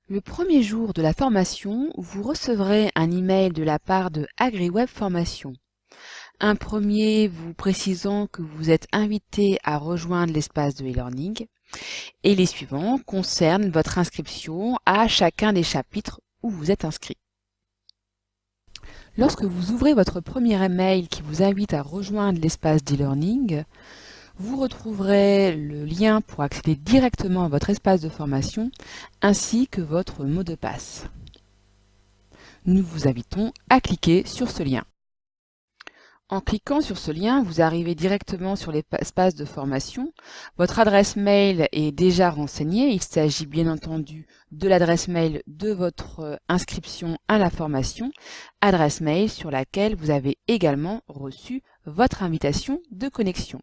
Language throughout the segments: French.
Le premier jour de la formation, vous recevrez un email de la part de AgriWeb Formation. Un premier vous précisant que vous êtes invité à rejoindre l'espace de e-learning et les suivants concernent votre inscription à chacun des chapitres où vous êtes inscrit. Lorsque vous ouvrez votre premier email qui vous invite à rejoindre l'espace d'e-learning, vous retrouverez le lien pour accéder directement à votre espace de formation ainsi que votre mot de passe. Nous vous invitons à cliquer sur ce lien. En cliquant sur ce lien, vous arrivez directement sur l'espace de formation. Votre adresse mail est déjà renseignée. Il s'agit bien entendu de l'adresse mail de votre inscription à la formation, adresse mail sur laquelle vous avez également reçu votre invitation de connexion.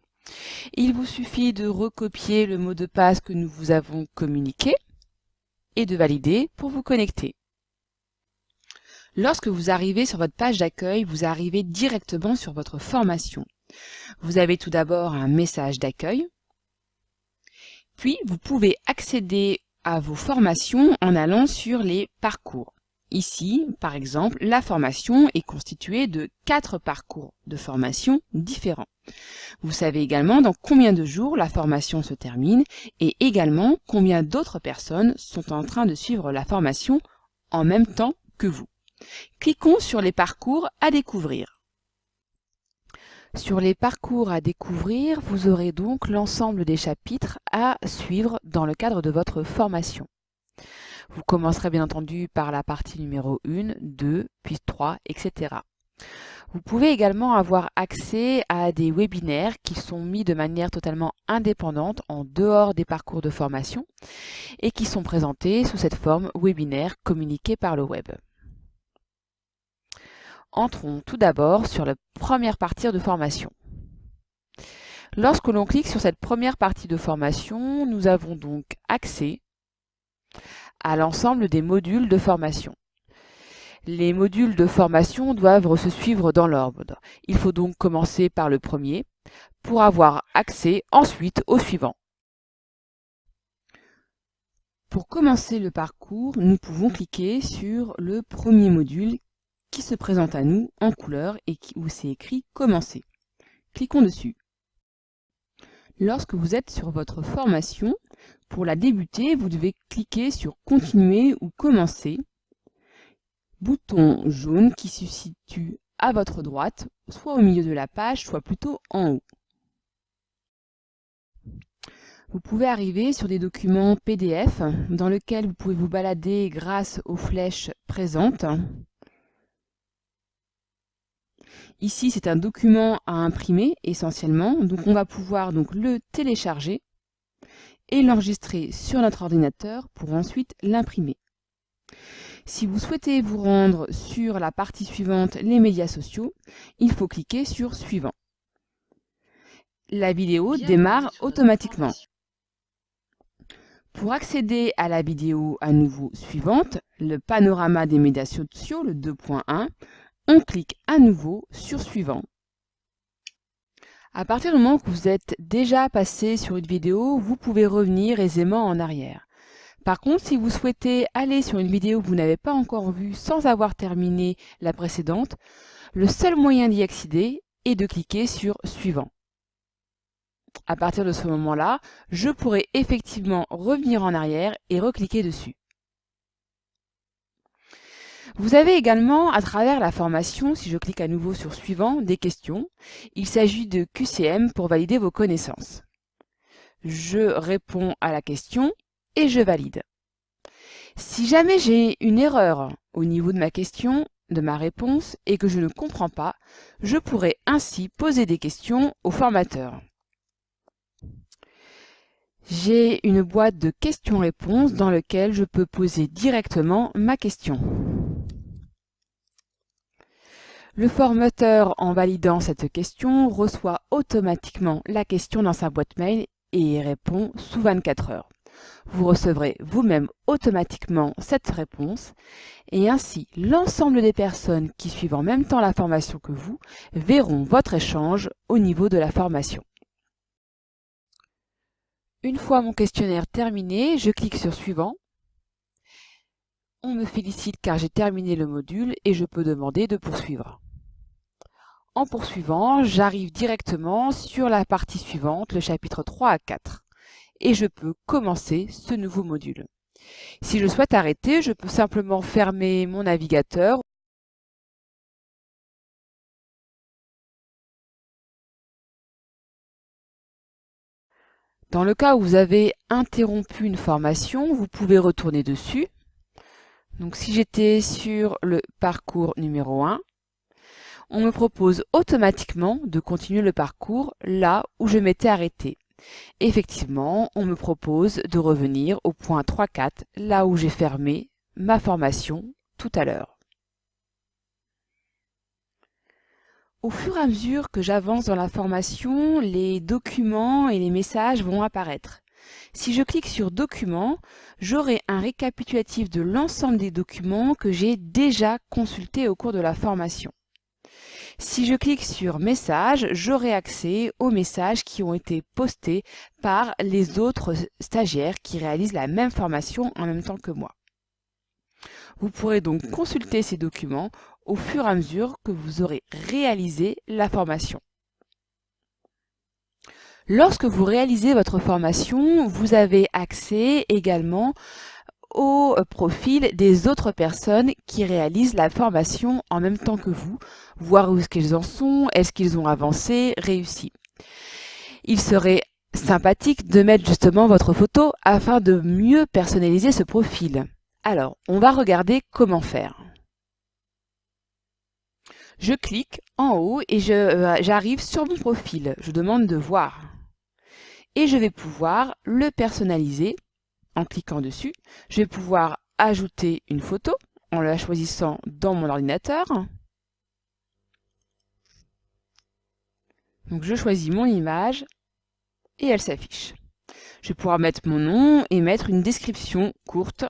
Il vous suffit de recopier le mot de passe que nous vous avons communiqué et de valider pour vous connecter. Lorsque vous arrivez sur votre page d'accueil, vous arrivez directement sur votre formation. Vous avez tout d'abord un message d'accueil, puis vous pouvez accéder à vos formations en allant sur les parcours. Ici, par exemple, la formation est constituée de 4 parcours de formation différents. Vous savez également dans combien de jours la formation se termine et également combien d'autres personnes sont en train de suivre la formation en même temps que vous. Cliquons sur les parcours à découvrir. Sur les parcours à découvrir, vous aurez donc l'ensemble des chapitres à suivre dans le cadre de votre formation. Vous commencerez bien entendu par la partie numéro 1, 2, puis 3, etc. Vous pouvez également avoir accès à des webinaires qui sont mis de manière totalement indépendante en dehors des parcours de formation et qui sont présentés sous cette forme webinaire communiquée par le web. Entrons tout d'abord sur la première partie de formation. Lorsque l'on clique sur cette première partie de formation, nous avons donc accès à l'ensemble des modules de formation. Les modules de formation doivent se suivre dans l'ordre. Il faut donc commencer par le premier pour avoir accès ensuite au suivant. Pour commencer le parcours, nous pouvons cliquer sur le premier module qui se présente à nous en couleur et où c'est écrit « Commencer ». Cliquons dessus. Lorsque vous êtes sur votre formation, pour la débuter, vous devez cliquer sur « Continuer » ou « Commencer », bouton jaune qui se situe à votre droite, soit au milieu de la page, soit plutôt en haut. Vous pouvez arriver sur des documents PDF dans lesquels vous pouvez vous balader grâce aux flèches présentes. Ici, c'est un document à imprimer essentiellement, donc on va pouvoir le télécharger et l'enregistrer sur notre ordinateur pour ensuite l'imprimer. Si vous souhaitez vous rendre sur la partie suivante, les médias sociaux, il faut cliquer sur Suivant. La vidéo démarre automatiquement. Pour accéder à la vidéo à nouveau suivante, le panorama des médias sociaux, le 2.1, on clique à nouveau sur Suivant. À partir du moment que vous êtes déjà passé sur une vidéo, vous pouvez revenir aisément en arrière. Par contre, si vous souhaitez aller sur une vidéo que vous n'avez pas encore vue sans avoir terminé la précédente, le seul moyen d'y accéder est de cliquer sur Suivant. À partir de ce moment-là, je pourrai effectivement revenir en arrière et recliquer dessus. Vous avez également, à travers la formation, si je clique à nouveau sur Suivant, des questions. Il s'agit de QCM pour valider vos connaissances. Je réponds à la question et je valide. Si jamais j'ai une erreur au niveau de ma question, de ma réponse, et que je ne comprends pas, je pourrais ainsi poser des questions au formateur. J'ai une boîte de questions-réponses dans laquelle je peux poser directement ma question. Le formateur, en validant cette question, reçoit automatiquement la question dans sa boîte mail et y répond sous 24 heures. Vous recevrez vous-même automatiquement cette réponse et ainsi l'ensemble des personnes qui suivent en même temps la formation que vous verront votre échange au niveau de la formation. Une fois mon questionnaire terminé, je clique sur Suivant on me félicite car j'ai terminé le module et je peux demander de poursuivre. En poursuivant, j'arrive directement sur la partie suivante, le chapitre 3 à 4, et je peux commencer ce nouveau module. Si je souhaite arrêter, je peux simplement fermer mon navigateur. Dans le cas où vous avez interrompu une formation, vous pouvez retourner dessus. Donc si j'étais sur le parcours numéro 1, on me propose automatiquement de continuer le parcours là où je m'étais arrêté. Effectivement, on me propose de revenir au point 3.4, là où j'ai fermé ma formation tout à l'heure. Au fur et à mesure que j'avance dans la formation, les documents et les messages vont apparaître. Si je clique sur Documents, j'aurai un récapitulatif de l'ensemble des documents que j'ai déjà consultés au cours de la formation. Si je clique sur Messages, j'aurai accès aux messages qui ont été postés par les autres stagiaires qui réalisent la même formation en même temps que moi. Vous pourrez donc consulter ces documents au fur et à mesure que vous aurez réalisé la formation. Lorsque vous réalisez votre formation, vous avez accès également au profil des autres personnes qui réalisent la formation en même temps que vous, voir où est-ce qu'ils en sont, est-ce qu'ils ont avancé, réussi. Il serait sympathique de mettre justement votre photo afin de mieux personnaliser ce profil. Alors, on va regarder comment faire. Je clique en haut et j'arrive sur mon profil. Je demande de voir. Et je vais pouvoir le personnaliser en cliquant dessus. Je vais pouvoir ajouter une photo en la choisissant dans mon ordinateur. Donc je choisis mon image et elle s'affiche. Je vais pouvoir mettre mon nom et mettre une description courte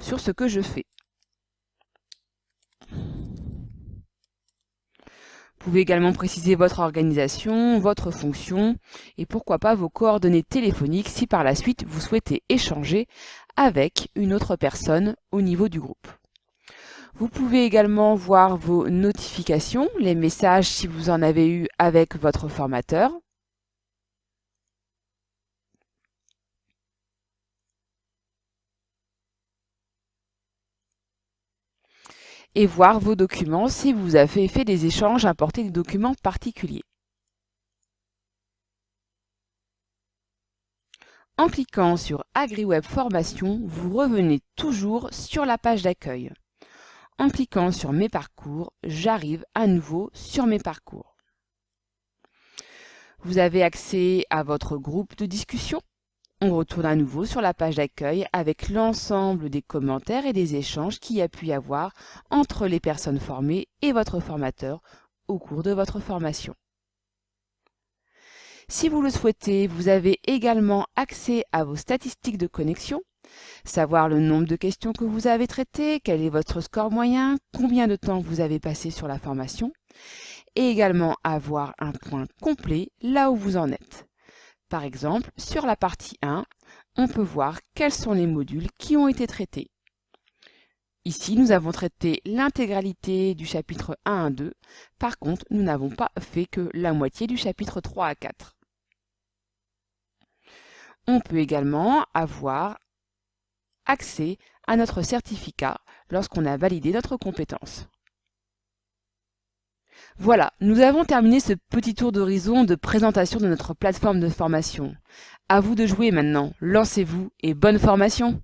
sur ce que je fais. Vous pouvez également préciser votre organisation, votre fonction et pourquoi pas vos coordonnées téléphoniques si par la suite vous souhaitez échanger avec une autre personne au niveau du groupe. Vous pouvez également voir vos notifications, les messages si vous en avez eu avec votre formateur. Et voir vos documents si vous avez fait des échanges, importé des documents particuliers. En cliquant sur AgriWeb Formation, vous revenez toujours sur la page d'accueil. En cliquant sur Mes parcours, j'arrive à nouveau sur Mes parcours. Vous avez accès à votre groupe de discussion. On retourne à nouveau sur la page d'accueil avec l'ensemble des commentaires et des échanges qu'il y a pu y avoir entre les personnes formées et votre formateur au cours de votre formation. Si vous le souhaitez, vous avez également accès à vos statistiques de connexion, savoir le nombre de questions que vous avez traitées, quel est votre score moyen, combien de temps vous avez passé sur la formation, et également avoir un point complet là où vous en êtes. Par exemple, sur la partie 1, on peut voir quels sont les modules qui ont été traités. Ici, nous avons traité l'intégralité du chapitre 1 à 2. Par contre, nous n'avons pas fait que la moitié du chapitre 3 à 4. On peut également avoir accès à notre certificat lorsqu'on a validé notre compétence. Voilà, nous avons terminé ce petit tour d'horizon de présentation de notre plateforme de formation. À vous de jouer maintenant, lancez-vous et bonne formation!